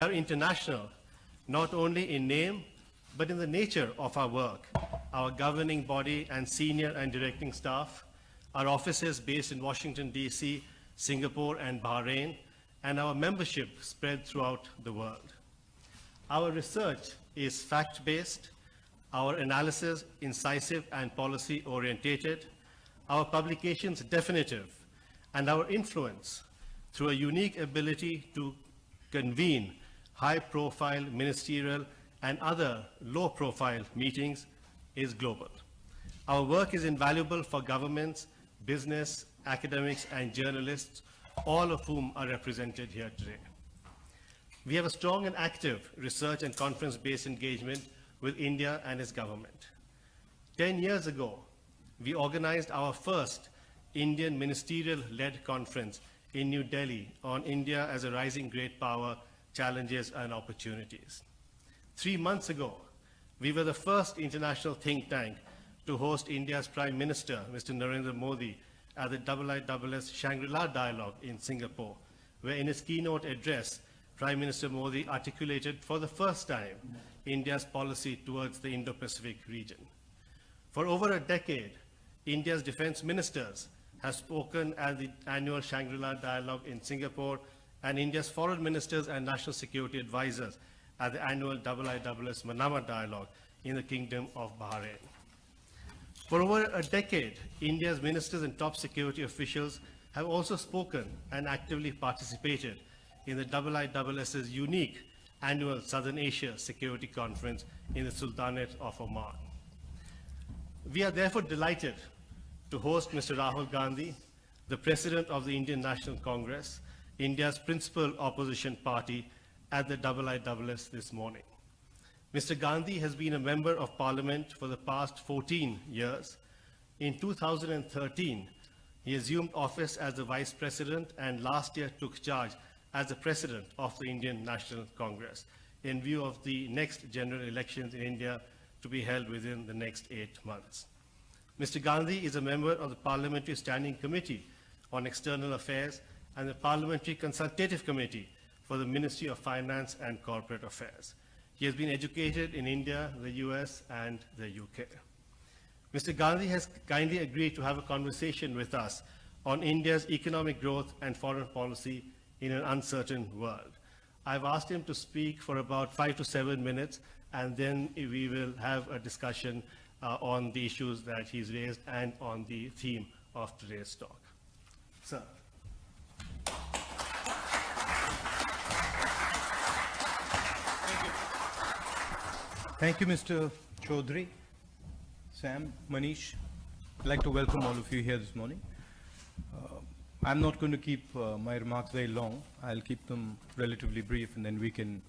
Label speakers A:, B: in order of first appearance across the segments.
A: are international, not only in name, but in the nature of our work. Our governing body and senior and directing staff, our offices based in Washington, D.C., Singapore, and Bahrain, and our membership spread throughout the world. Our research is fact-based, our analysis incisive and policy-orientated, our publications definitive, and our influence through a unique ability to convene high-profile ministerial and other low-profile meetings is global. Our work is invaluable for governments, business, academics, and journalists, all of whom are represented here today. We have a strong and active research and conference-based engagement with India and its government. 10 years ago, we organized our first Indian ministerial-led conference in New Delhi on India as a rising great power, challenges and opportunities. 3 months ago, we were the first international think tank to host India's Prime Minister, Mr. Narendra Modi, at the IISS Shangri-La Dialogue in Singapore, where in his keynote address, Prime Minister Modi articulated for the first time India's policy towards the Indo-Pacific region. For over a decade, India's defense ministers have spoken at the annual Shangri-La Dialogue in Singapore, and India's foreign ministers and national security advisors at the annual IISS Manama Dialogue in the Kingdom of Bahrain. For over a decade, India's ministers and top security officials have also spoken and actively participated in the IISS's unique annual Southern Asia Security Conference in the Sultanate of Oman. We are therefore delighted to host Mr. Rahul Gandhi, the President of the Indian National Congress, India's principal opposition party, at the IISS this morning. Mr. Gandhi has been a member of Parliament for the past 14 years. In 2013, he assumed office as the Vice President and last year took charge as the President of the Indian National Congress in view of the next general elections in India to be held within the next 8 months. Mr. Gandhi is a member of the Parliamentary Standing Committee on External Affairs and the Parliamentary Consultative Committee for the Ministry of Finance and Corporate Affairs. He has been educated in India, the US, and the UK. Mr. Gandhi has kindly agreed to have a conversation with us on India's economic growth and foreign policy in an uncertain world. I've asked him to speak for about 5 to 7 minutes, and then we will have a discussion on the issues that he's raised and on the theme of today's talk. Sir.
B: Thank you, Mr. Chaudhary, Sam, Manish. I'd like to welcome all of you here this morning. I'm not going to keep my remarks very long. I'll keep them relatively brief and then we can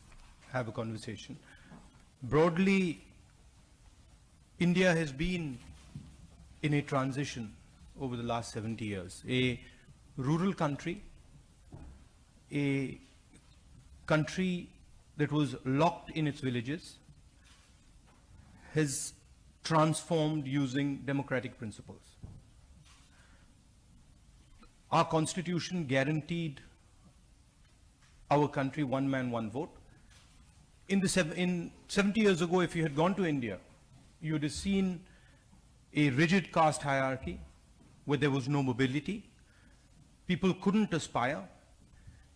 B: have a conversation. Broadly, India has been in a transition over the last 70 years. A rural country, a country that was locked in its villages, has transformed using democratic principles. Our constitution guaranteed our country one man, one vote. In 70 years ago, if you had gone to India, you would have seen a rigid caste hierarchy where there was no mobility. People couldn't aspire.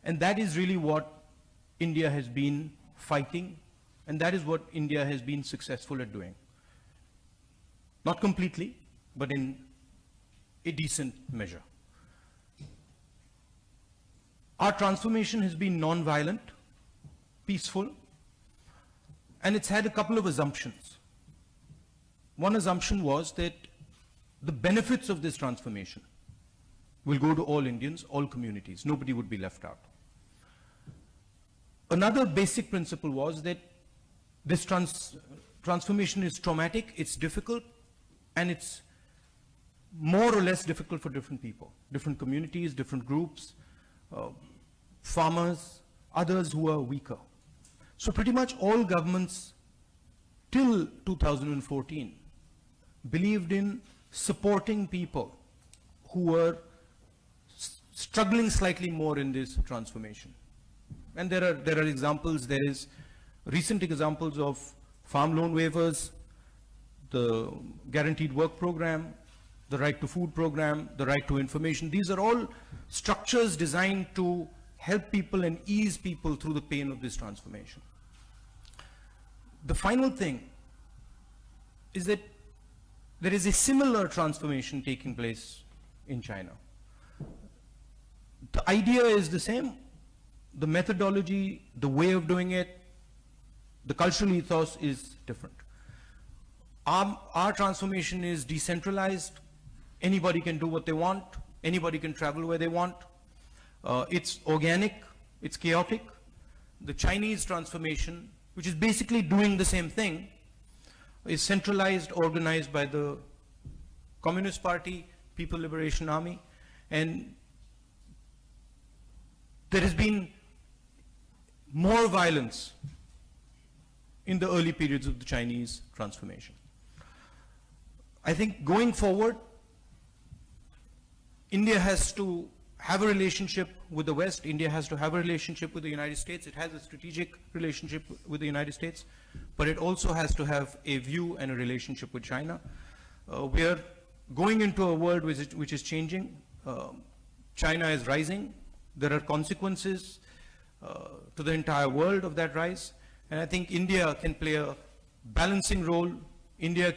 B: And that is really what India has been fighting, and that is what India has been successful at doing. Not completely, but in a decent measure. Our transformation has been non-violent, peaceful, and it's had a couple of assumptions. One assumption was that the benefits of this transformation will go to all Indians, all communities. Nobody would be left out. Another basic principle was that this transformation is traumatic, it's difficult, and it's more or less difficult for different people, different communities, different groups, farmers, others who are weaker. So pretty much all governments till 2014 believed in supporting people who were struggling slightly more in this transformation. And there are examples. There is recent examples of farm loan waivers, the guaranteed work program, the right to food program, the right to information. These are all structures designed to help people and ease people through the pain of this transformation. The final thing is that there is a similar transformation taking place in China. The idea is the same. The methodology, the way of doing it, the cultural ethos is different. Our transformation is decentralized. Anybody can do what they want. Anybody can travel where they want. It's organic. It's chaotic. The Chinese transformation, which is basically doing the same thing, is centralized, organized by the Communist Party, People Liberation Army, and there has been more violence in the early periods of the Chinese transformation. I think going forward, India has to have a relationship with the West. India has to have a relationship with the United States. It has a strategic relationship with the United States, but it also has to have a view and a relationship with China. We are going into a world which is changing. China is rising. There are consequences to the entire world of that rise, and I think India can play a balancing role. India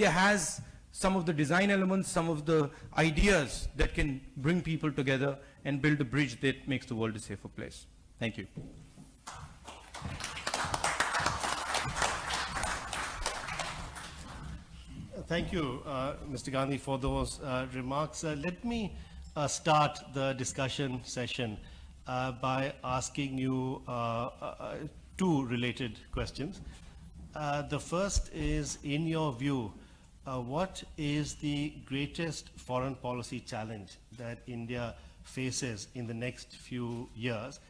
B: has some of the design elements, some of the ideas that can bring people together and build a bridge that makes the world a safer place. Thank you.
A: Thank you, Mr. Gandhi, for those remarks. Let me start the discussion session by asking you two related questions. The first is, in your view, what is the greatest foreign policy challenge that India faces in the next few years?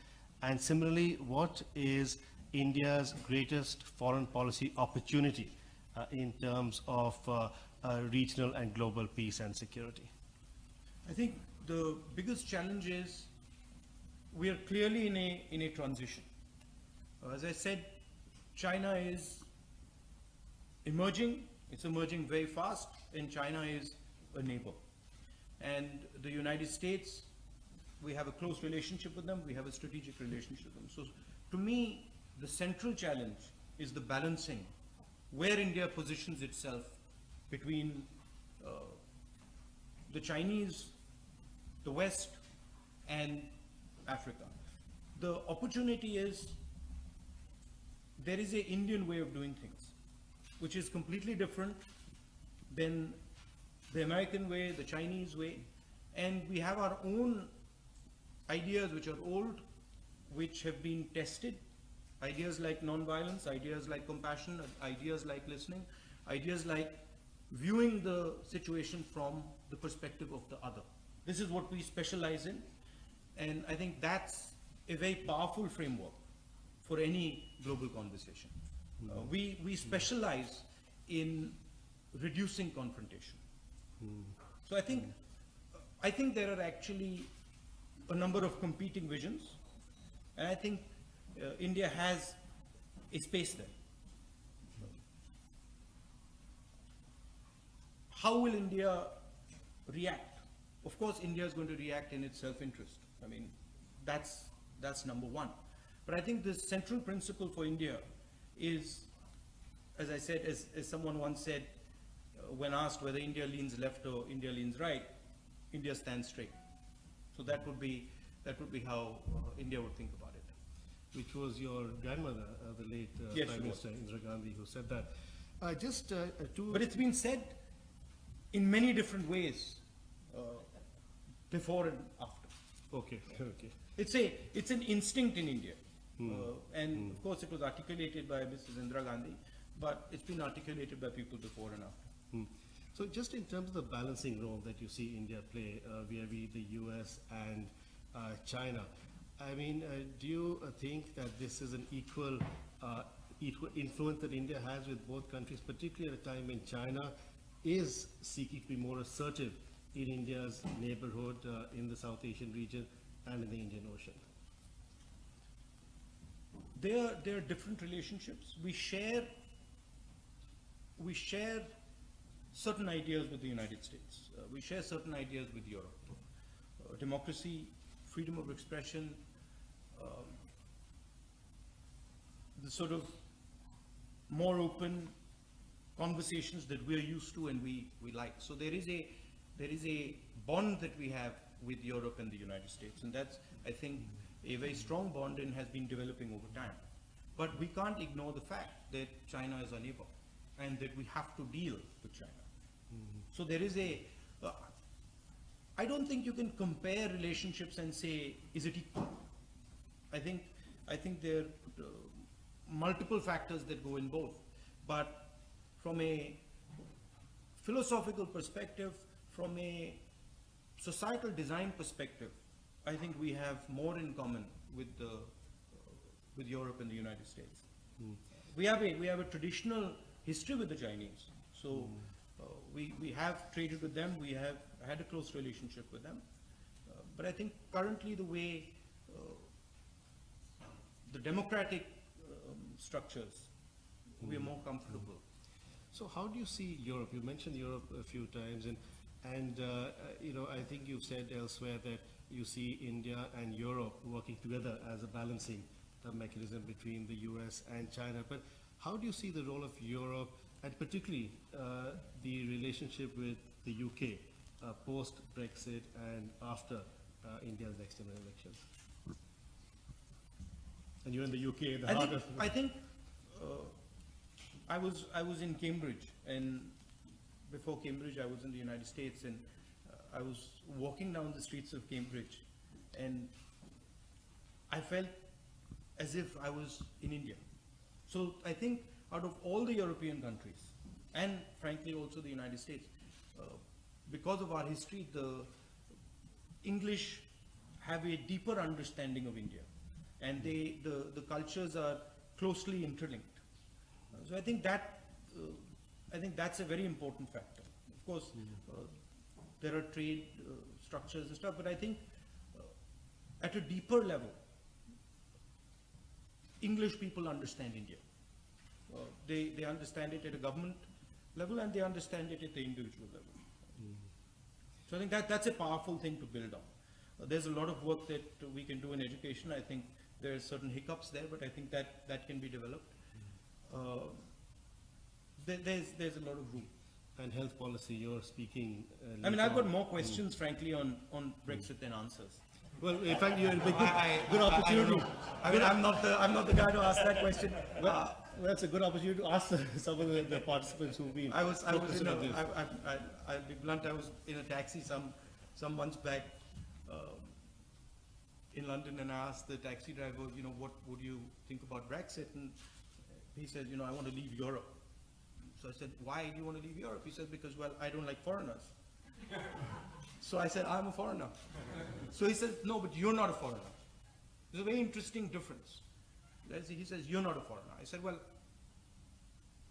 A: And similarly, what is India's greatest foreign policy opportunity in terms of regional and global peace and security?
B: I think the biggest challenge is we are clearly in a transition. As I said, China is emerging. It's emerging very fast, and China is a neighbor. And the United States, we have a close relationship with them. We have a strategic relationship with them. So to me, the central challenge is the balancing where India positions itself between the Chinese, the West, and Africa. The opportunity is there is an Indian way of doing things, which is completely different than the American way, the Chinese way, and we have our own ideas which are old, which have been tested, ideas like non-violence, ideas like compassion, ideas like listening, ideas like viewing the situation from the perspective of the other. This is what we specialize in, and I think that's a very powerful framework for any global conversation. We specialize in reducing confrontation. So I think there are actually a number of competing visions, and I think India has a space there. How will India react? Of course, India is going to react in its self-interest. I mean, that's number one. But I think the central principle for India is, as I said, as someone once said, when asked whether India leans left or India leans right, India stands straight. So that would be how India would think about it.
A: Which was your grandmother, the late
B: Yes,
A: Prime
B: she was.
A: Minister Indira Gandhi, who said that.
B: But it's been said in many different ways, before and after.
A: Okay, okay.
B: It's an instinct in India, and of course it was articulated by Mrs. Indira Gandhi, but it's been articulated by people before and after.
A: So just in terms of the balancing role that you see India play vis-a-vis the US and China, I mean, do you think that this is an equal influence that India has with both countries, particularly at a time when China is seeking to be more assertive in India's neighborhood, in the South Asian region and in the Indian Ocean?
B: They are different relationships. We share certain ideas with the United States. We share certain ideas with Europe. Democracy, freedom of expression, the sort of more open conversations that we're used to and we like. So there is a bond that we have with Europe and the United States, and that's, I think, a very strong bond and has been developing over time. But we can't ignore the fact that China is our neighbor and that we have to deal with China. So there is I don't think you can compare relationships and say, is it equal? I think there are multiple factors that go in both. But from a philosophical perspective, from a societal design perspective, I think we have more in common with Europe and the United States. We have a traditional history with the Chinese. So we have traded with them, we have had a close relationship with them. But I think currently the way the democratic structures, we are more comfortable.
A: So how do you see Europe? You mentioned Europe a few times, and you know, I think you've said elsewhere that you see India and Europe working together as a balancing mechanism between the US and China. But how do you see the role of Europe, and particularly the relationship with the UK post-Brexit and after India's next general elections? And you're in the UK, the heart of...
B: I think I was in Cambridge, and before Cambridge I was in the United States, and I was walking down the streets of Cambridge, and I felt as if I was in India. So I think out of all the European countries, and frankly also the United States, because of our history, the English have a deeper understanding of India, and the cultures are closely interlinked. So I think that's a very important factor. Of course, there are trade structures and stuff, but I think at a deeper level, English people understand India. They understand it at a government level, and they understand it at the individual level. So I think that's a powerful thing to build on. There's a lot of work that we can do in education. I think there are certain hiccups there, but I think that can be developed. There's a lot of room.
A: And health policy, you're speaking...
B: I mean, I've got more questions, frankly, on Brexit than answers.
A: Well, in fact, you're in a good opportunity.
B: I mean, I'm not the guy to ask that question.
A: Well, that's a good opportunity to ask some of the participants who've been...
B: I'll be blunt, I was in a taxi some months back in London, and I asked the taxi driver, you know, what would you think about Brexit? And he said, you know, I want to leave Europe. So I said, why do you want to leave Europe? He said, because, well, I don't like foreigners. So I said, I'm a foreigner. So he said, no, but you're not a foreigner. There's a very interesting difference. He says, you're not a foreigner. I said, well,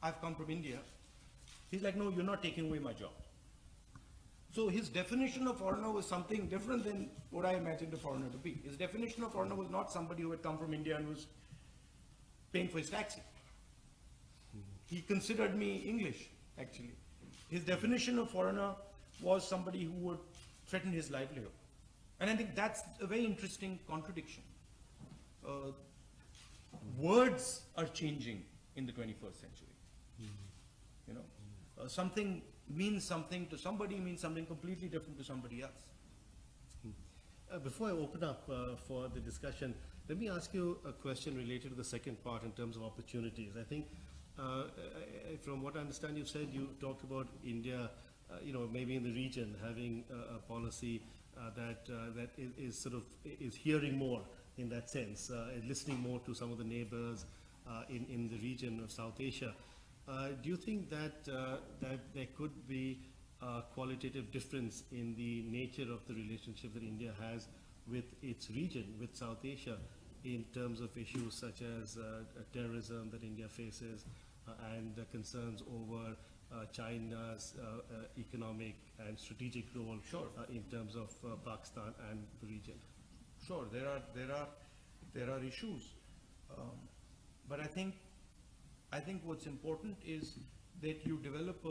B: I've come from India. He's like, no, you're not taking away my job. So his definition of foreigner was something different than what I imagined a foreigner to be. His definition of foreigner was not somebody who had come from India and was paying for his taxi. He considered me English, actually. His definition of foreigner was somebody who would threaten his livelihood. And I think that's a very interesting contradiction. Words are changing in the 21st century. You know, something means something to somebody, means something completely different to somebody else.
A: Before I open up for the discussion, let me ask you a question related to the second part in terms of opportunities. I think from what I understand, you said you talked about India, you know, maybe in the region having a policy that is sort of hearing more in that sense, and listening more to some of the neighbors in the region of South Asia. Do you think that there could be a qualitative difference in the nature of the relationship that India has with its region, with South Asia, in terms of issues such as terrorism that India faces and concerns over China's economic and strategic role in terms of Pakistan and the region?
B: Sure, there are issues. but I think what's important is that you develop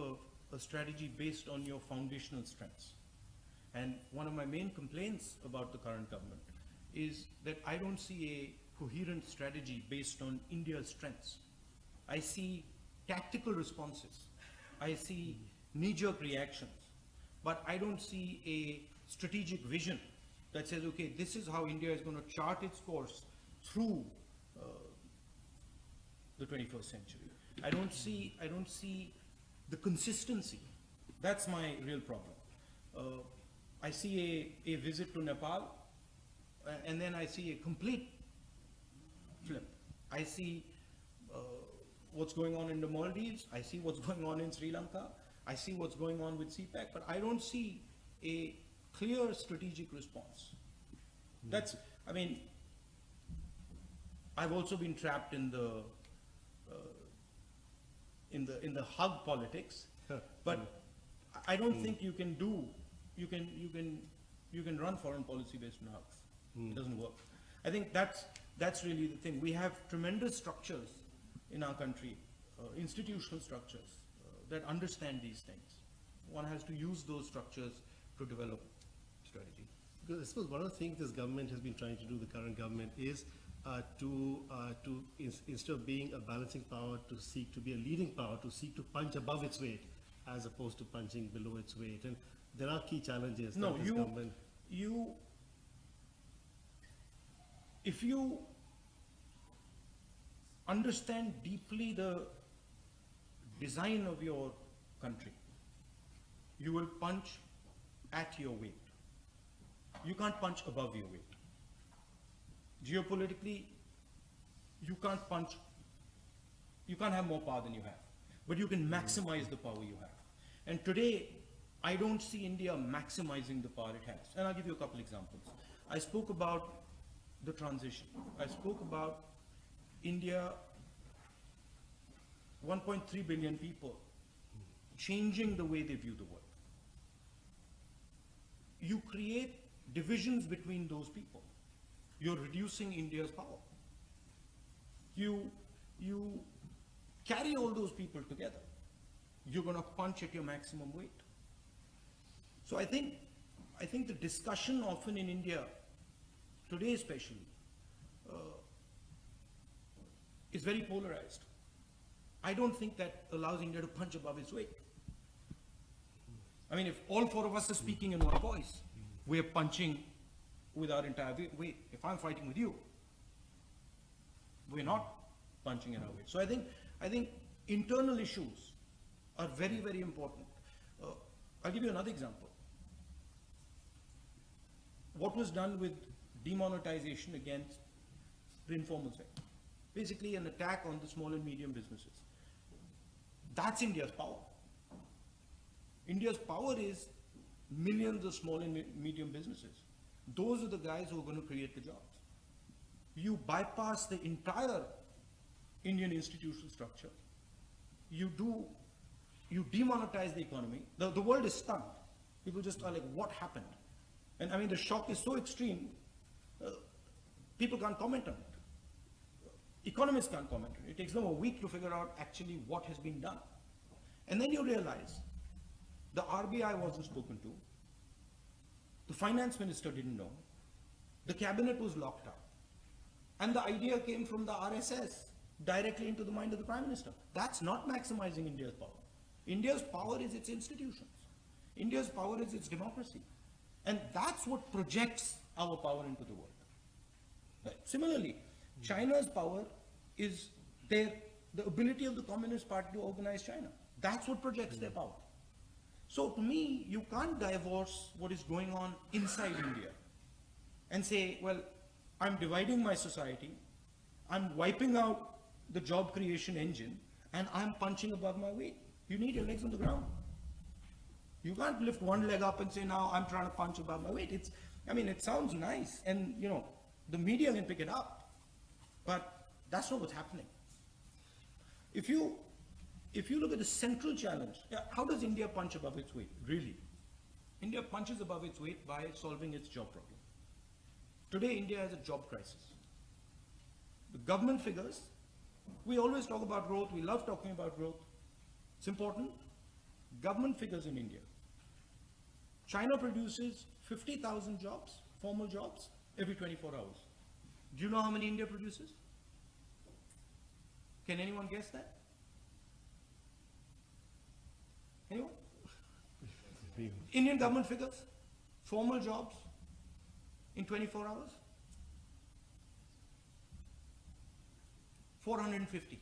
B: a strategy based on your foundational strengths. And one of my main complaints about the current government is that I don't see a coherent strategy based on India's strengths. I see tactical responses. I see knee-jerk reactions. But I don't see a strategic vision that says, okay, this is how India is going to chart its course through the 21st century. I don't see the consistency. That's my real problem. I see a visit to Nepal, and then I see a complete flip. I see what's going on in the Maldives. I see what's going on in Sri Lanka. I see what's going on with CPEC, but I don't see a clear strategic response. That's, I mean, I've also been trapped in the hug politics, but I don't think you can run foreign policy based on hugs. It doesn't work. I think that's really the thing. We have tremendous structures in our country, institutional structures that understand these things. One has to use those structures to develop strategy.
A: Because I suppose one of the things this government has been trying to do, the current government, is instead of being a balancing power, to seek to be a leading power, to seek to punch above its weight, as opposed to punching below its weight. And there are key challenges.
B: No,
A: that this government.
B: If you understand deeply the design of your country, you will punch at your weight. You can't punch above your weight. Geopolitically, you can't have more power than you have, but you can maximize the power you have. And today, I don't see India maximizing the power it has. And I'll give you a couple examples. I spoke about the transition. I spoke about India, 1.3 billion people, changing the way they view the world. You create divisions between those people. You're reducing India's power. You carry all those people together. You're going to punch at your maximum weight. So I think the discussion often in India, today especially, is very polarized. I don't think that allows India to punch above its weight. I mean, if all four of us are speaking in one voice, we're punching with our entire weight. If I'm fighting with you, we're not punching in our weight. So I think internal issues are very, very important. I'll give you another example. What was done with demonetization against the informal sector? Basically an attack on the small and medium businesses. That's India's power. India's power is millions of small and medium businesses. Those are the guys who are going to create the jobs. You bypass the entire Indian institutional structure. You demonetize the economy. The world is stunned. People just are like, what happened? And I mean, the shock is so extreme, people can't comment on it. Economists can't comment on it. It takes them a week to figure out actually what has been done. And then you realize the RBI wasn't spoken to, the finance minister didn't know, the cabinet was locked up, and the idea came from the RSS directly into the mind of the Prime Minister. That's not maximizing India's power. India's power is its institutions. India's power is its democracy. And that's what projects our power into the world. Right. Similarly, China's power is the ability of the Communist Party to organize China. That's what projects their power. So to me, you can't divorce what is going on inside India and say, well, I'm dividing my society, I'm wiping out the job creation engine, and I'm punching above my weight. You need your legs on the ground. You can't lift one leg up and say, now I'm trying to punch above my weight. It sounds nice, and the media can pick it up, but that's not what's happening. If you look at the central challenge, how does India punch above its weight, really? India punches above its weight by solving its job problem. Today, India has a job crisis. The government figures
C: We always talk about growth, we love talking about growth. It's important. Government figures in India. China produces 50,000 jobs, formal jobs, every 24 hours. Do you know how many India produces? Can anyone guess that? Anyone? Indian government figures, formal jobs in 24 hours? 450.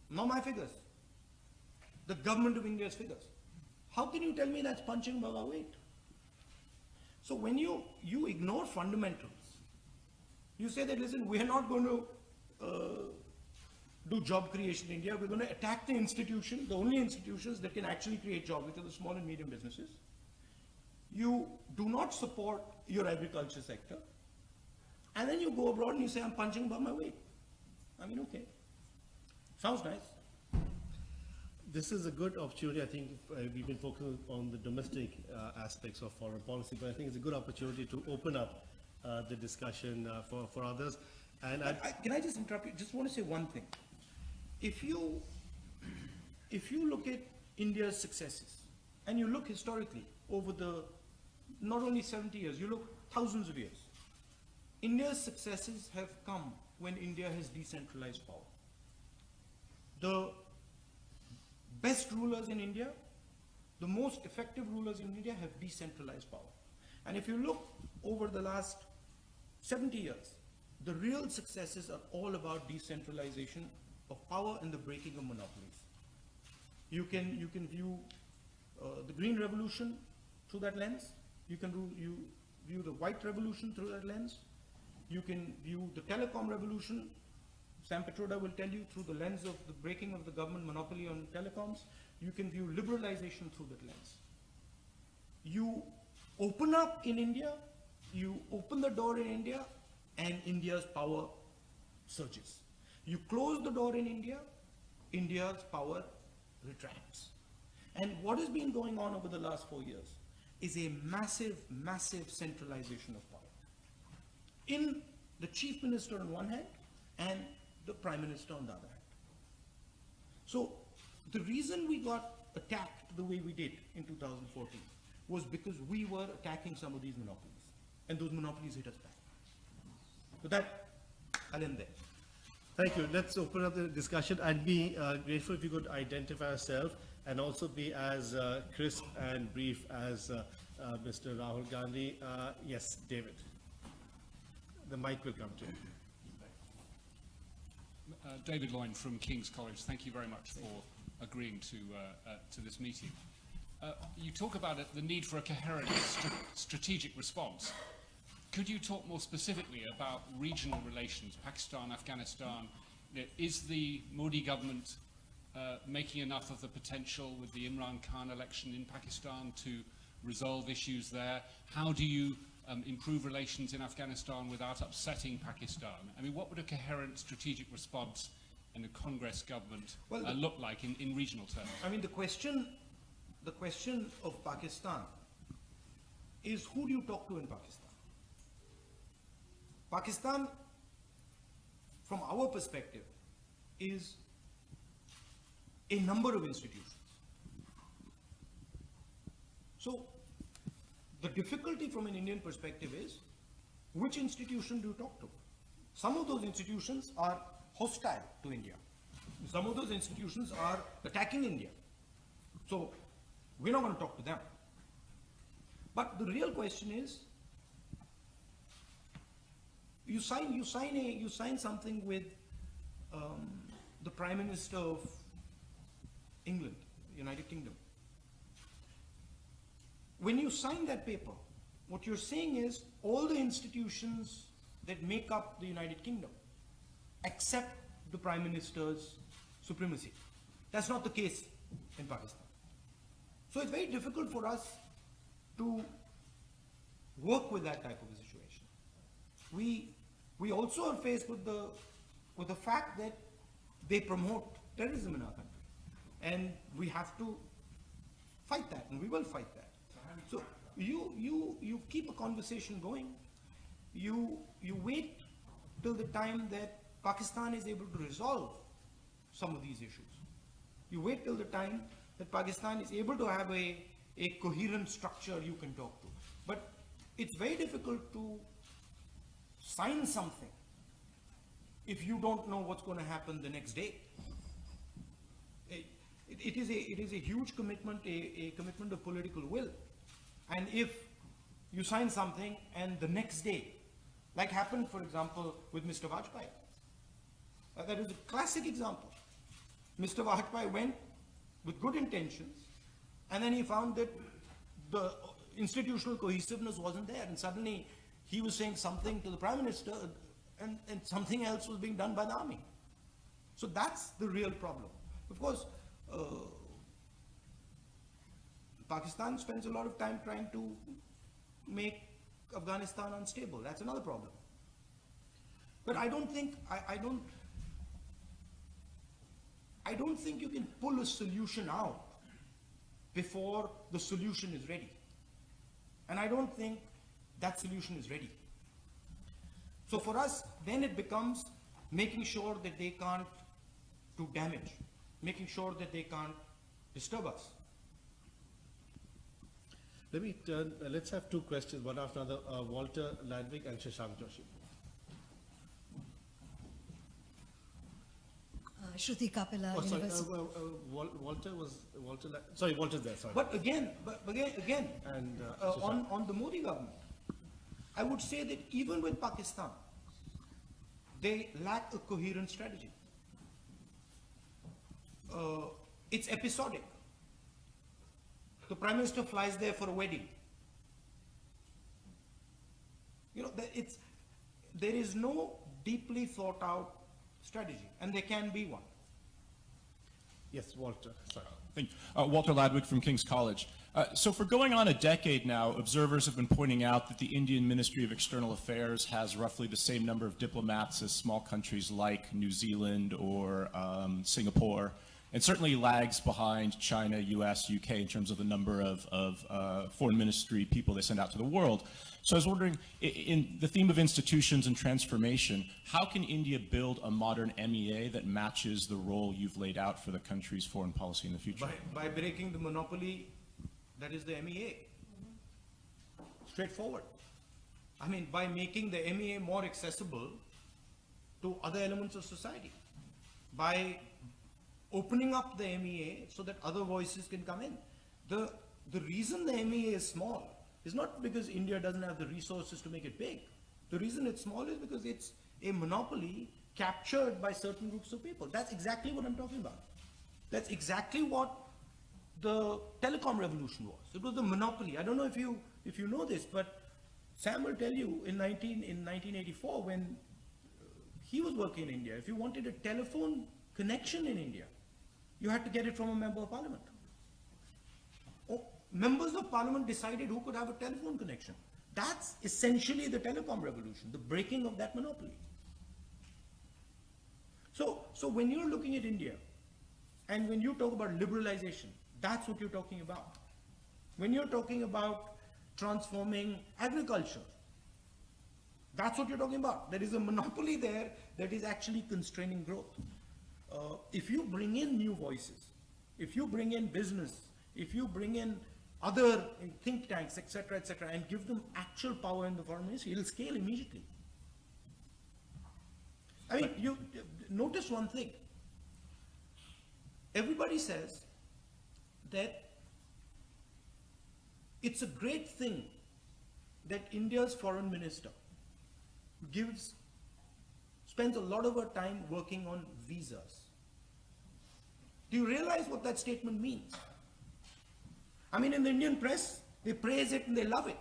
C: Not my figures. The government of India's figures. How can you tell me that's punching above our weight? So when you ignore fundamentals, you say that, listen, we're not going to do job creation in India. We're going to attack the institution, the only institutions that can actually create jobs, which are the small and medium businesses. You do not support your agriculture sector. And then you go abroad and you say, I'm punching above my weight. I mean, okay. Sounds nice.
A: This is a good opportunity. I think we've been focusing on the domestic aspects of foreign policy, but I think it's a good opportunity to open up the discussion for others. And
C: Can I just interrupt you? Just want to say one thing. If you look at India's successes, and you look historically over the, not only 70 years, you look thousands of years, India's successes have come when India has decentralized power. The best rulers in India, the most effective rulers in India have decentralized power. And if you look over the last 70 years, the real successes are all about decentralization of power and the breaking of monopolies. You can view the Green Revolution through that lens. You can view the White Revolution through that lens. You can view the telecom revolution, Sam Petroda will tell you, through the lens of the breaking of the government monopoly on telecoms. You can view liberalization through that lens. You open up in India, you open the door in India, and India's power surges. You close the door in India, India's power retracts. And what has been going on over the last 4 years is a massive, massive centralization of power in the chief minister on one hand and the prime minister on the other hand. So the reason we got attacked the way we did in 2014 was because we were attacking some of these monopolies, and those monopolies hit us back. So that, I'll end there.
A: thank you. Let's open up the discussion. I'd be grateful if you could identify yourself and also be as crisp and brief as Mr. Rahul Gandhi. Yes, David. The mic will come to you.
D: David Loyne from King's College. Thank you very much for agreeing to this meeting. You talk about the need for a coherent strategic response. Could you talk more specifically about regional relations, Pakistan, Afghanistan? Is the Modi government making enough of the potential with the Imran Khan election in Pakistan to resolve issues there? How do you improve relations in Afghanistan without upsetting Pakistan? I mean, what would a coherent strategic response in a Congress government look like in regional terms?
C: I mean, the question of Pakistan is, who do you talk to in Pakistan? Pakistan, from our perspective, is a number of institutions. So the difficulty from an Indian perspective is, which institution do you talk to? Some of those institutions are hostile to India. Some of those institutions are attacking India. So we're not going to talk to them. But the real question is, you sign something with the Prime Minister of England, United Kingdom. When you sign that paper, what you're saying is all the institutions that make up the United Kingdom accept the Prime Minister's supremacy. That's not the case in Pakistan. So it's very difficult for us to work with that type of a situation. We also are faced with the fact that they promote terrorism in our country. And we have to fight that, and we will fight that. So you keep a conversation going. You wait till the time that Pakistan is able to resolve some of these issues. You wait till the time that Pakistan is able to have a coherent structure you can talk to. But it's very difficult to sign something if you don't know what's going to happen the next day. It is a huge commitment, a commitment of political will. And if you sign something and the next day, like happened, for example, with Mr. Vajpayee, that is a classic example. Mr. Vajpayee went with good intentions, and then he found that the institutional cohesiveness wasn't there, and suddenly he was saying something to the Prime Minister, and something else was being done by the army. So that's the real problem. Of course, Pakistan spends a lot of time trying to make Afghanistan unstable. That's another problem. But I don't think you can pull a solution out before the solution is ready. And I don't think that solution is ready. So for us, then it becomes making sure that they can't do damage, making sure that they can't disturb us.
A: Let me turn, let's have two questions, one after another, Walter Ladvik and Shashank Joshi.
E: Shruti Kapila,
A: Oh, sorry,
E: University.
A: Walter's there, sorry.
C: But again,
A: And,
C: on the Modi government, I would say that even with Pakistan, they lack a coherent strategy. It's episodic. The Prime Minister flies there for a wedding. You know, there is no deeply thought out strategy, and there can be one.
A: Yes, Walter, sorry.
F: Thank you. Walter Ladwig from King's College. So for going on a decade now, observers have been pointing out that the Indian Ministry of External Affairs has roughly the same number of diplomats as small countries like New Zealand or Singapore, and certainly lags behind China, US, UK in terms of the number of foreign ministry people they send out to the world. So I was wondering, in the theme of institutions and transformation, how can India build a modern MEA that matches the role you've laid out for the country's foreign policy in the future?
C: By breaking the monopoly, that is the MEA. Straightforward. I mean, by making the MEA more accessible to other elements of society. By opening up the MEA so that other voices can come in. The reason the MEA is small is not because India doesn't have the resources to make it big. The reason it's small is because it's a monopoly captured by certain groups of people. That's exactly what I'm talking about. That's exactly what the telecom revolution was. It was the monopoly. I don't know if you know this, but Sam will tell you in 1984 when he was working in India, if you wanted a telephone connection in India, you had to get it from a member of parliament. Members of parliament decided who could have a telephone connection. That's essentially the telecom revolution, the breaking of that monopoly. So when you're looking at India, and when you talk about liberalization, that's what you're talking about. When you're talking about transforming agriculture, that's what you're talking about. There is a monopoly there that is actually constraining growth. If you bring in new voices, if you bring in business, if you bring in other think tanks, etc., and give them actual power in the foreign ministry, it'll scale immediately. I mean, you notice one thing. Everybody says that it's a great thing that India's foreign minister spends a lot of her time working on visas. Do you realize what that statement means? I mean, in the Indian press, they praise it and they love it.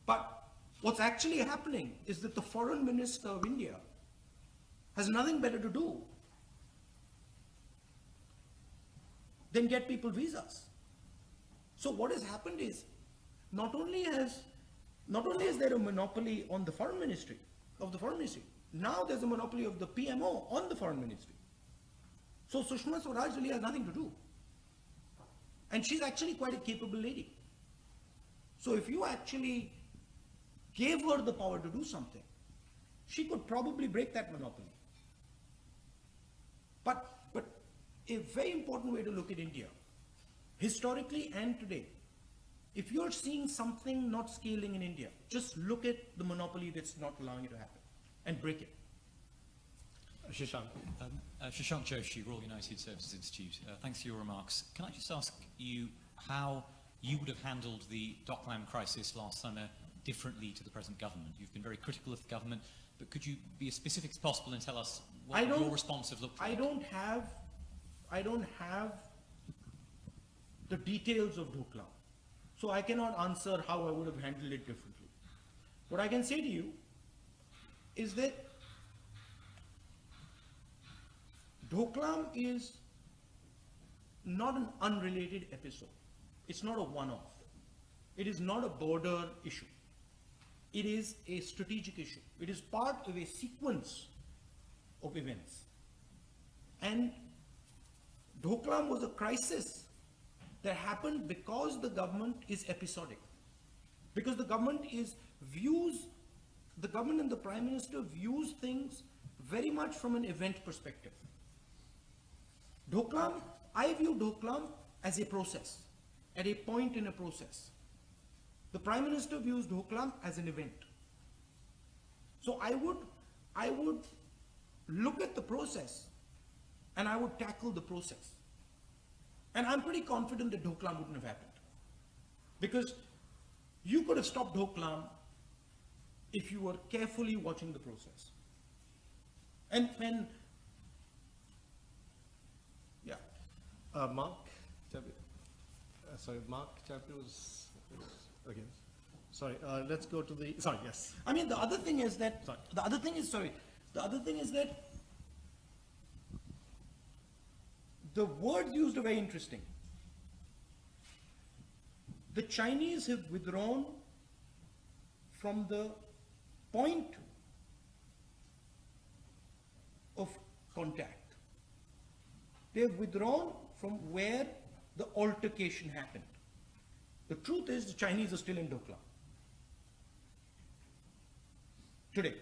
C: But what's actually happening is that the foreign minister of India has nothing better to do than get people visas. So what has happened is, not only is there a monopoly on the foreign ministry, now there's a monopoly of the PMO on the foreign ministry. So Sushma Swaraj really has nothing to do. And she's actually quite a capable lady. So if you actually gave her the power to do something, she could probably break that monopoly. But a very important way to look at India, historically and today, if you're seeing something not scaling in India, just look at the monopoly that's not allowing it to happen and break it.
A: Shashank.
E: Shashank Joshi, Royal United Services Institute. Thanks for your remarks. Can I just ask you how you would have handled the Doklam crisis last summer differently to the present government? You've been very critical of the government, but could you be as specific as possible and tell us what your response have looked like?
C: I don't have the details of Doklam, so I cannot answer how I would have handled it differently. What I can say to you is that Doklam is not an unrelated episode. It's not a one-off. It is not a border issue. It is a strategic issue. It is part of a sequence of events. And Doklam was a crisis that happened because the government is episodic. Because the government and the Prime Minister views things very much from an event perspective. Doklam, I view Doklam as a process, at a point in a process. The Prime Minister views Doklam as an event. So I would look at the process and I would tackle the process. And I'm pretty confident that Doklam wouldn't have happened. Because you could have stopped Doklam if you were carefully watching the process. And when, yeah.
A: Mark Chapter was, okay. Sorry, let's go to the, sorry, yes.
C: I mean, the other thing is that,
A: Sorry.
C: the other thing is that the words used are very interesting. The Chinese have withdrawn from the point of contact. They have withdrawn from where the altercation happened. The truth is the Chinese are still in Doklam. Today.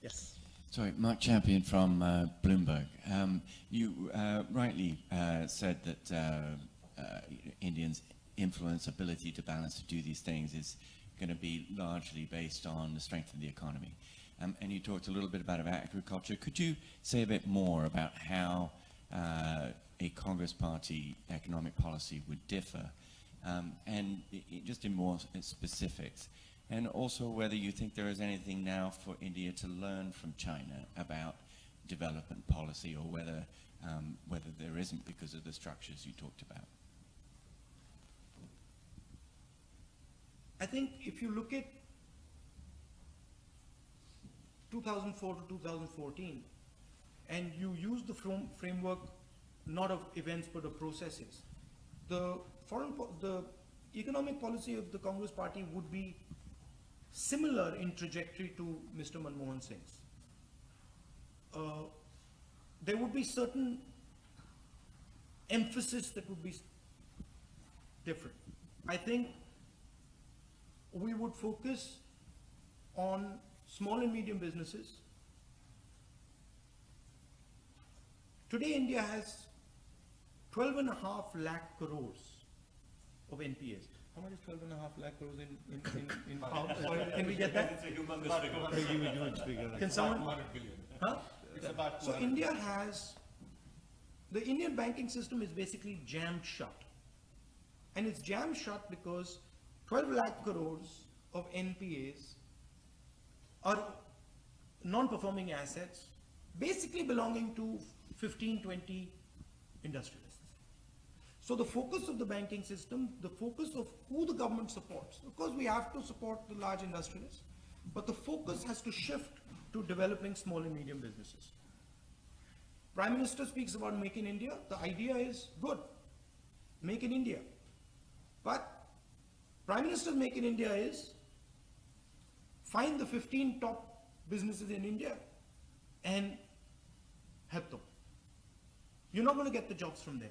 A: Yes.
G: Sorry, Mark Champion from Bloomberg. You rightly said that Indians' influence, ability to balance to do these things is going to be largely based on the strength of the economy. And you talked a little bit about agriculture. Could you say a bit more about how a Congress Party economic policy would differ, and just in more specifics? And also whether you think there is anything now for India to learn from China about development policy, or whether there isn't because of the structures you talked about.
C: I think if you look at 2004 to 2014, and you use the framework not of events but of processes, the economic policy of the Congress Party would be similar in trajectory to Mr. Manmohan Singh's. There would be certain emphasis that would be different. I think we would focus on small and medium businesses. Today India has 12.5 lakh crores of NPAs. How much is 12.5 lakh crores in pounds? Can we get that?
A: It's a huge figure.
C: Can someone? Huh?
A: It's about
C: So India has, the Indian banking system is basically jammed shut. And it's jammed shut because 12 lakh crores of NPAs are non-performing assets basically belonging to 15, 20 industrialists. So the focus of the banking system, the focus of who the government supports, of course we have to support the large industrialists, but the focus has to shift to developing small and medium businesses. Prime Minister speaks about Make in India. The idea is good, Make in India. But Prime Minister's Make in India is find the 15 top businesses in India and help them. You're not going to get the jobs from there.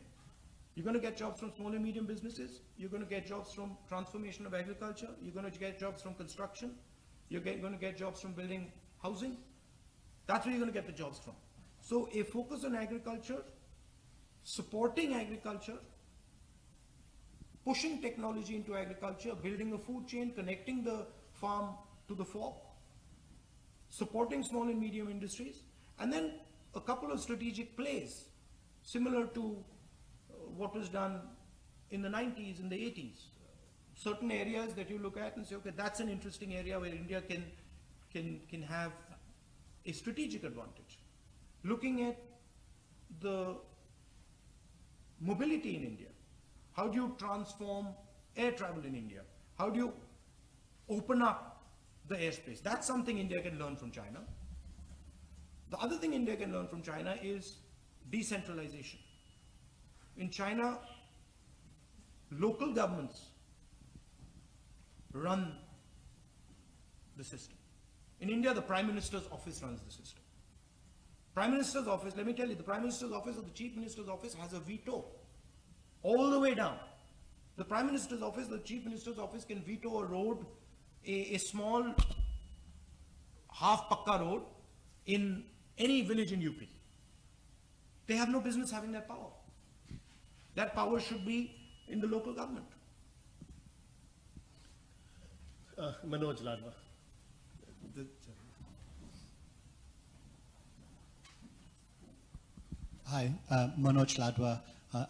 C: You're going to get jobs from small and medium businesses. You're going to get jobs from transformation of agriculture. You're going to get jobs from construction. You're going to get jobs from building housing. That's where you're going to get the jobs from. So a focus on agriculture, supporting agriculture, pushing technology into agriculture, building a food chain, connecting the farm to the fork, supporting small and medium industries, and then a couple of strategic plays similar to what was done in the 90s, in the 80s. Certain areas that you look at and say, okay, that's an interesting area where India can have a strategic advantage. Looking at the mobility in India. How do you transform air travel in India? How do you open up the airspace? That's something India can learn from China. The other thing India can learn from China is decentralization. In China, local governments run the system. In India, the Prime Minister's office runs the system. Prime Minister's office, let me tell you, the Prime Minister's office or the Chief Minister's office has a veto all the way down. The Prime Minister's office, the Chief Minister's office can veto a road, a small half-pakka road in any village in UP. They have no business having that power. That power should be in the local government.
A: Manoj Ladwa.
H: Hi, Manoj Ladwa.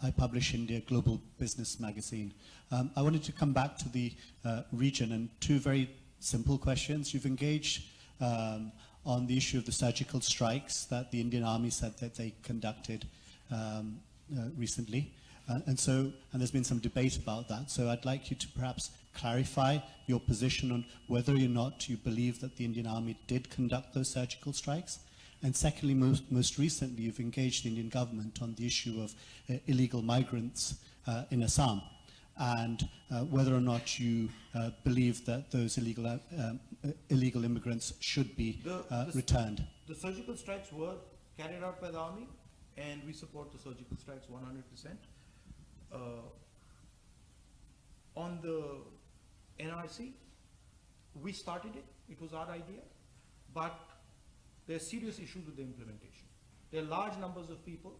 H: I publish India Global Business Magazine. I wanted to come back to the region and two very simple questions. You've engaged on the issue of the surgical strikes that the Indian Army said that they conducted recently. And there's been some debate about that. So I'd like you to perhaps clarify your position on whether or not you believe that the Indian Army did conduct those surgical strikes. And secondly, most recently, you've engaged the Indian government on the issue of illegal migrants in Assam, and whether or not you believe that those illegal immigrants should be returned.
C: The surgical strikes were carried out by the army, and we support the surgical strikes 100%. On the NRC, we started it. It was our idea, but there are serious issues with the implementation. There are large numbers of people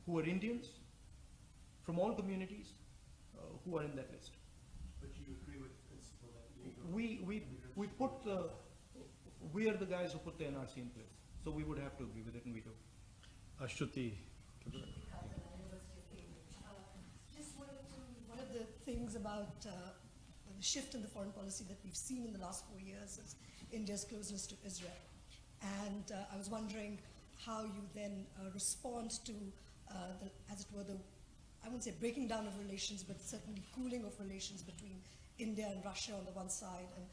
C: who are Indians from all communities who are in that list.
B: But you agree with the principle that
C: We are the guys who put the NRC in place, so we would have to agree with it, and we do.
A: Shruti.
I: Just one of the things about the shift in the foreign policy that we've seen in the last 4 years is India's closeness to Israel. And I was wondering how you then respond to, as it were, I wouldn't say breaking down of relations, but certainly cooling of relations between India and Russia on the one side and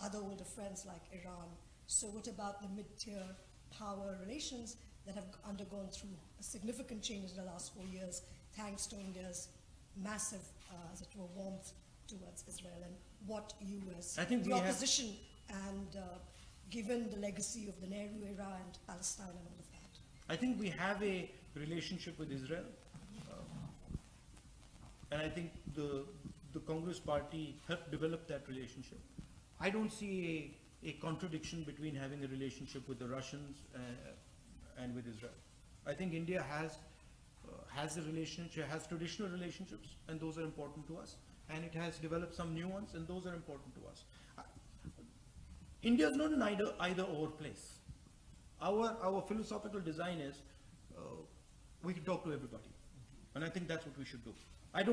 I: other older friends like Iran. So what about the mid-tier power relations that have undergone through a significant change in the last 4 years, thanks to India's massive, as it were, warmth towards Israel, and what you as the opposition and given the legacy of the Nehru era and Palestine and all of that?
C: I think we have a relationship with Israel, and I think the Congress party helped develop that relationship. I don't see a contradiction between having a relationship with the Russians and with Israel. I think India has a relationship, has traditional relationships, and those are important to us. And it has developed some new ones, and those are important to us. India is not an either-or place. Our philosophical design is we can talk to everybody, and I think that's what we should do.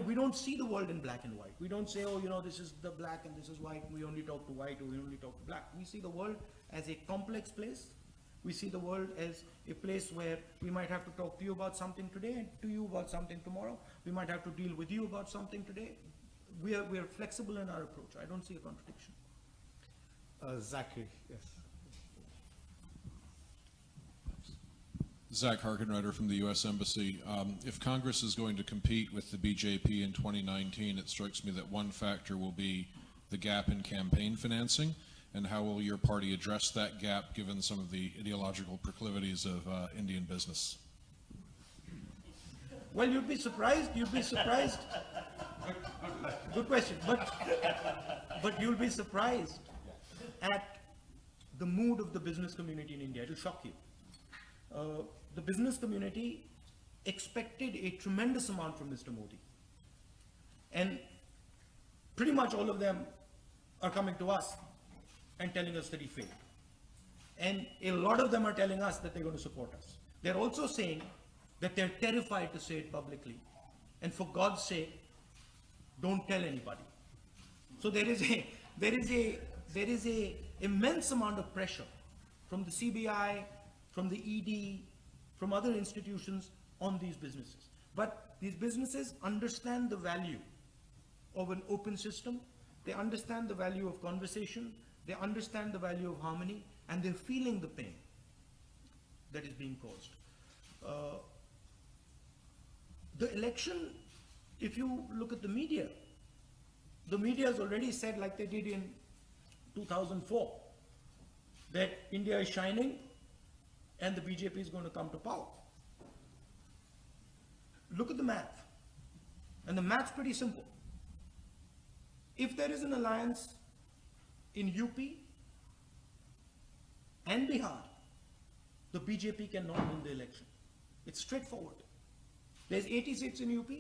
C: We don't see the world in black and white. We don't say, oh, this is the black and this is white, and we only talk to white or we only talk to black. We see the world as a complex place. We see the world as a place where we might have to talk to you about something today and to you about something tomorrow. We might have to deal with you about something today. We are flexible in our approach. I don't see a contradiction.
A: Zachary, yes.
J: Zach Harkenrider from the U.S. Embassy. If Congress is going to compete with the BJP in 2019, it strikes me that one factor will be the gap in campaign financing. And how will your party address that gap given some of the ideological proclivities of Indian business?
C: Well, you'd be surprised. Good question. But you'll be surprised at the mood of the business community in India. It'll shock you. The business community expected a tremendous amount from Mr. Modi. And pretty much all of them are coming to us and telling us that he failed. And a lot of them are telling us that they're going to support us. They're also saying that they're terrified to say it publicly. And for God's sake, don't tell anybody. So there is a immense amount of pressure from the CBI, from the ED, from other institutions on these businesses. But these businesses understand the value of an open system. They understand the value of conversation. They understand the value of harmony, and they're feeling the pain that is being caused. The election, if you look at the media has already said, like they did in 2004, that India is shining and the BJP is going to come to power. Look at the math. And the math's pretty simple. If there is an alliance in UP and Bihar, the BJP cannot win the election. It's straightforward. There's 80 seats in UP.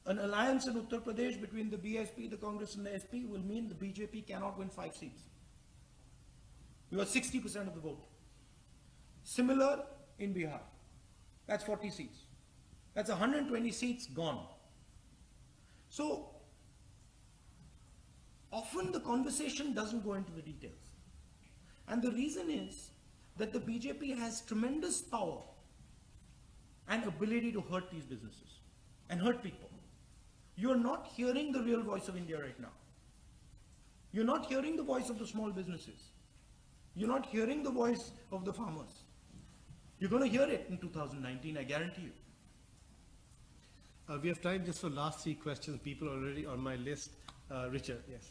C: An alliance in Uttar Pradesh between the BSP, the Congress and the SP will mean the BJP cannot win 5 seats. You have 60% of the vote. Similar in Bihar. That's 40 seats. That's 120 seats gone. So, often the conversation doesn't go into the details. And the reason is that the BJP has tremendous power and ability to hurt these businesses and hurt people. You're not hearing the real voice of India right now. You're not hearing the voice of the small businesses. You're not hearing the voice of the farmers. You're going to hear it in 2019, I guarantee you.
A: We have time just for last 3 questions. People are already on my list. Richard, yes.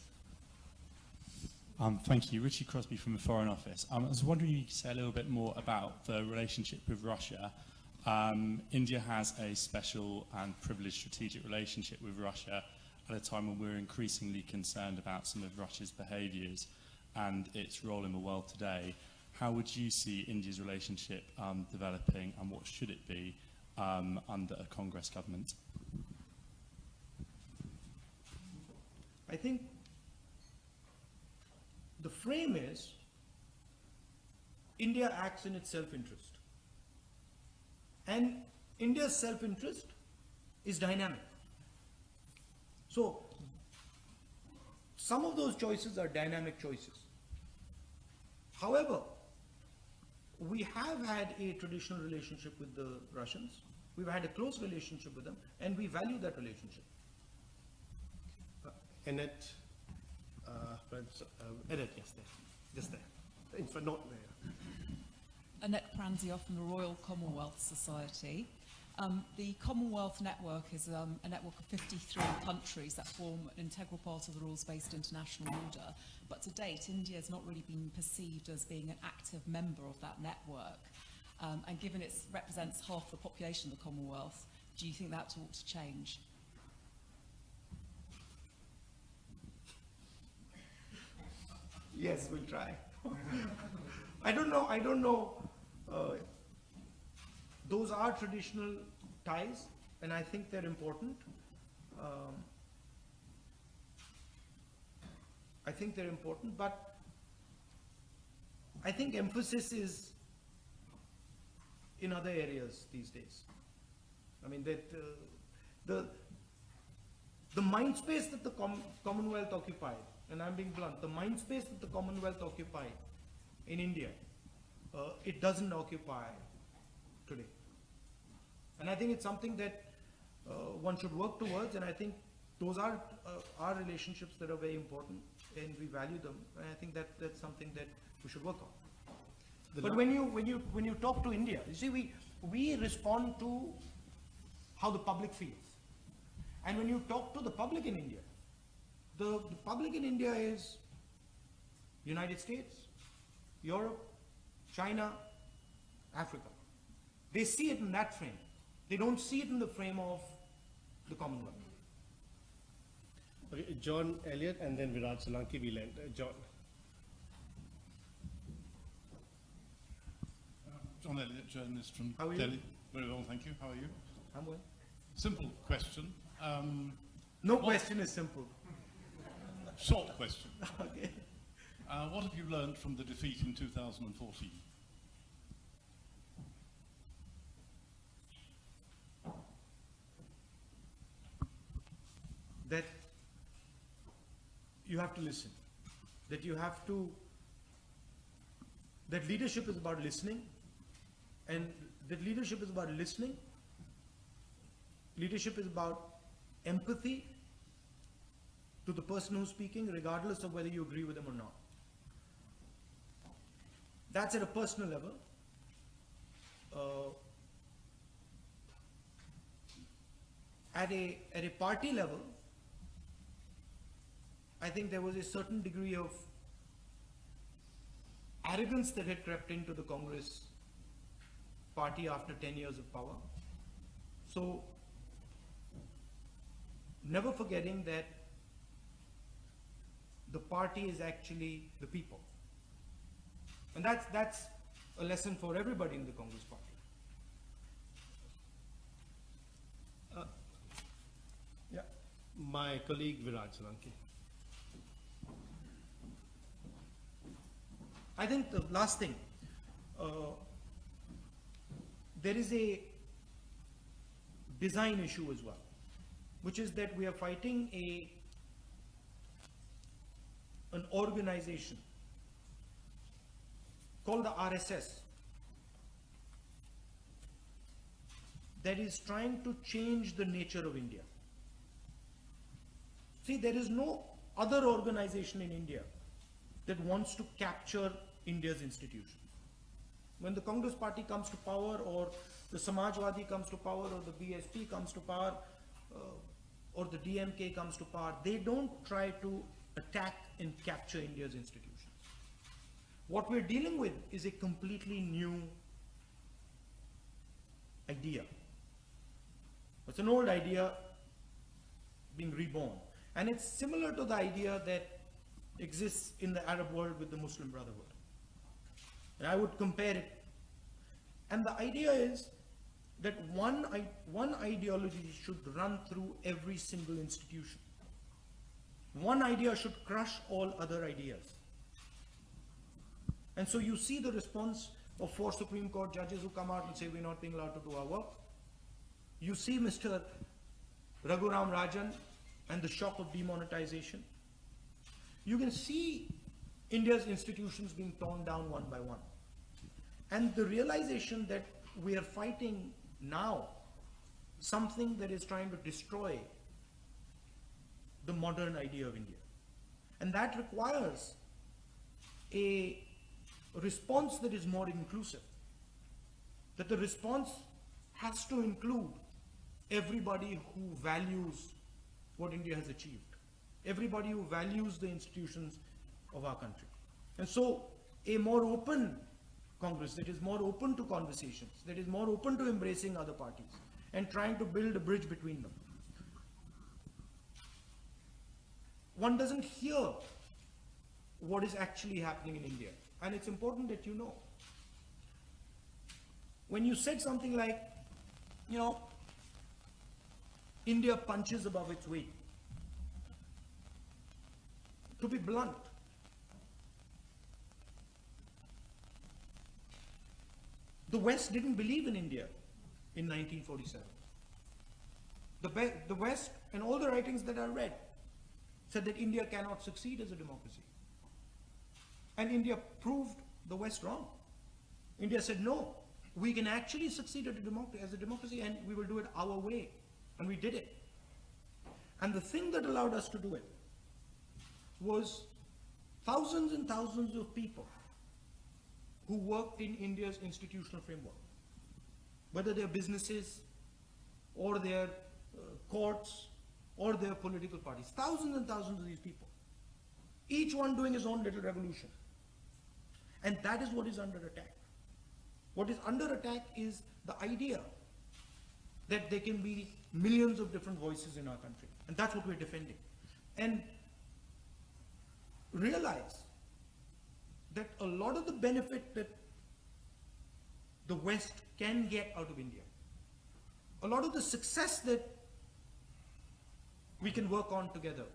K: Thank you. Richie Crosby from the Foreign Office. I was wondering if you could say a little bit more about the relationship with Russia. India has a special and privileged strategic relationship with Russia at a time when we're increasingly concerned about some of Russia's behaviours and its role in the world today. How would you see India's relationship developing, and what should it be under a Congress government?
C: I think the frame is India acts in its self-interest. And India's self-interest is dynamic. So, some of those choices are dynamic choices. However, we have had a traditional relationship with the Russians. We've had a close relationship with them, and we value that relationship.
A: Annette, Annette, yes, there. Just there. In front, not there.
L: Annette Pranzier from the Royal Commonwealth Society. The Commonwealth Network is a network of 53 countries that form an integral part of the rules-based international order. But to date, India has not really been perceived as being an active member of that network. And given it represents half the population of the Commonwealth, do you think that ought to change?
C: Yes, we'll try. I don't know. Those are traditional ties, and I think they're important. But I think emphasis is in other areas these days. I mean, that the mind space that the Commonwealth occupied, and I'm being blunt, the mind space that the Commonwealth occupied in India, it doesn't occupy today. And I think it's something that one should work towards, and I think those are our relationships that are very important, and we value them, and I think that's something that we should work on. But when you talk to India, you see, we respond to how the public feels. And when you talk to the public in India, the public in India is United States, Europe, China, Africa. They see it in that frame. They don't see it in the frame of the Commonwealth.
A: Okay, John Elliott and then Virat Solanki will end. John.
M: John Elliott, journalist from
C: How are you?
M: Delhi. Very well, thank you. How are you?
C: I'm well.
M: Simple question.
C: No question is simple.
M: Short question.
C: Okay.
M: What have you learned from the defeat in 2014?
C: That you have to listen. That you have to, that leadership is about listening, and that leadership is about listening. Leadership is about empathy to the person who's speaking, regardless of whether you agree with them or not. That's at a personal level. At a party level, I think there was a certain degree of arrogance that had crept into the Congress party after 10 years of power. So, never forgetting that the party is actually the people. And that's a lesson for everybody in the Congress party. Yeah.
A: My colleague Virat Solanki.
C: I think the last thing, there is a design issue as well, which is that we are fighting an organization called the RSS that is trying to change the nature of India. See, there is no other organization in India that wants to capture India's institutions. When the Congress party comes to power, or the Samajwadi comes to power, or the BSP comes to power, or the DMK comes to power, they don't try to attack and capture India's institutions. What we're dealing with is a completely new idea. It's an old idea being reborn. And it's similar to the idea that exists in the Arab world with the Muslim Brotherhood. And I would compare it. And the idea is that one ideology should run through every single institution. One idea should crush all other ideas. And so you see the response of 4 Supreme Court judges who come out and say we're not being allowed to do our work. You see Mr. Raghuram Rajan and the shock of demonetization. You can see India's institutions being torn down one by one. And the realization that we are fighting now something that is trying to destroy the modern idea of India. And that requires a response that is more inclusive. That the response has to include everybody who values what India has achieved. Everybody who values the institutions of our country. And so a more open Congress that is more open to conversations, that is more open to embracing other parties and trying to build a bridge between them. One doesn't hear what is actually happening in India. And it's important that you know. When you said something like, you know, India punches above its weight. To be blunt, the West didn't believe in India in 1947. The West and all the writings that I read said that India cannot succeed as a democracy. And India proved the West wrong. India said, no, we can actually succeed as a democracy and we will do it our way. And we did it. And the thing that allowed us to do it was thousands and thousands of people who worked in India's institutional framework, whether they're businesses or their courts or their political parties. Thousands and thousands of these people, each one doing his own little revolution. And that is what is under attack. What is under attack is the idea that there can be millions of different voices in our country. And that's what we're defending. And realize that a lot of the benefit that the West can get out of India, a lot of the success that we can work on together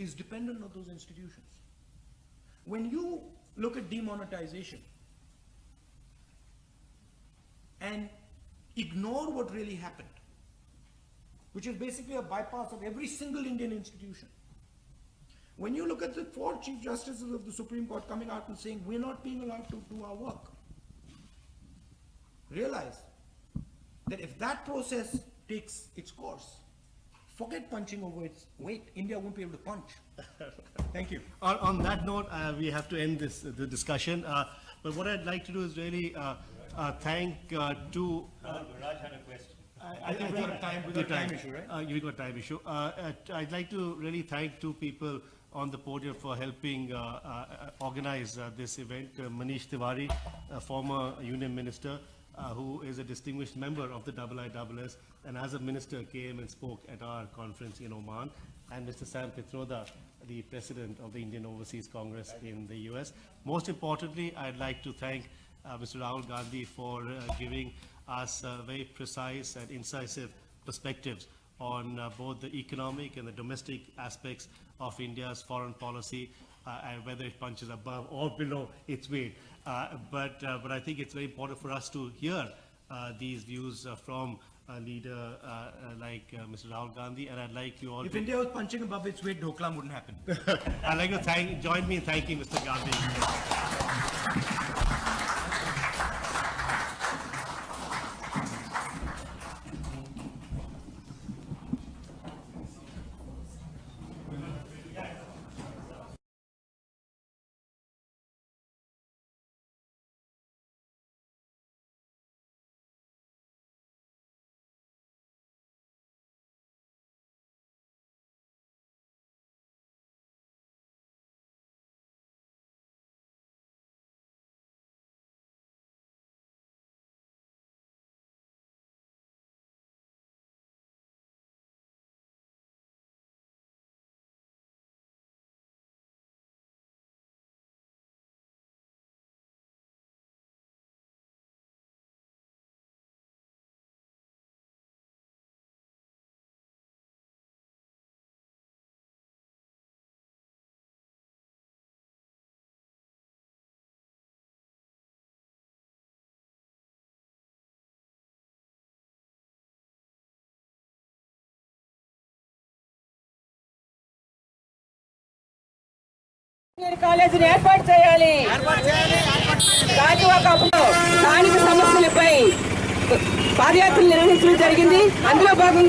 C: is dependent on those institutions. When you look at demonetization and ignore what really happened, which is basically a bypass of every single Indian institution. When you look at the 4 Chief Justices of the Supreme Court coming out and saying, we're not being allowed to do our work, realize that if that process takes its course, forget punching over its weight. India won't be able to punch. Thank you.
A: On that note, we have to end the discussion. But what I'd like to do is really thank two.
B: Raj had a question.
C: I think we've got a time issue, right?
A: You've got a time issue. I'd like to really thank 2 people on the podium for helping organize this event. Manish Tiwari, a former union minister, who is a distinguished member of the IISS, and as a minister came and spoke at our conference in Oman, and Mr. Sam Pitroda, the president of the Indian Overseas Congress in the US. Most importantly, I'd like to thank Mr. Rahul Gandhi for giving us very precise and incisive perspectives on both the economic and the domestic aspects of India's foreign policy, and whether it punches above or below its weight. But I think it's very important for us to hear these views from a leader like Mr. Rahul Gandhi, and I'd like you all
C: If India was punching above its weight, Dhoklam wouldn't happen.
A: I'd like to join me in thanking Mr. Gandhi.
N: కాలేజీని ఏర్పాటు చేయాలి. గాజువాకలో స్థానిక సమస్యలపై పాదయాత్రలు నిర్వహించడం జరిగింది. అందులో భాగంగా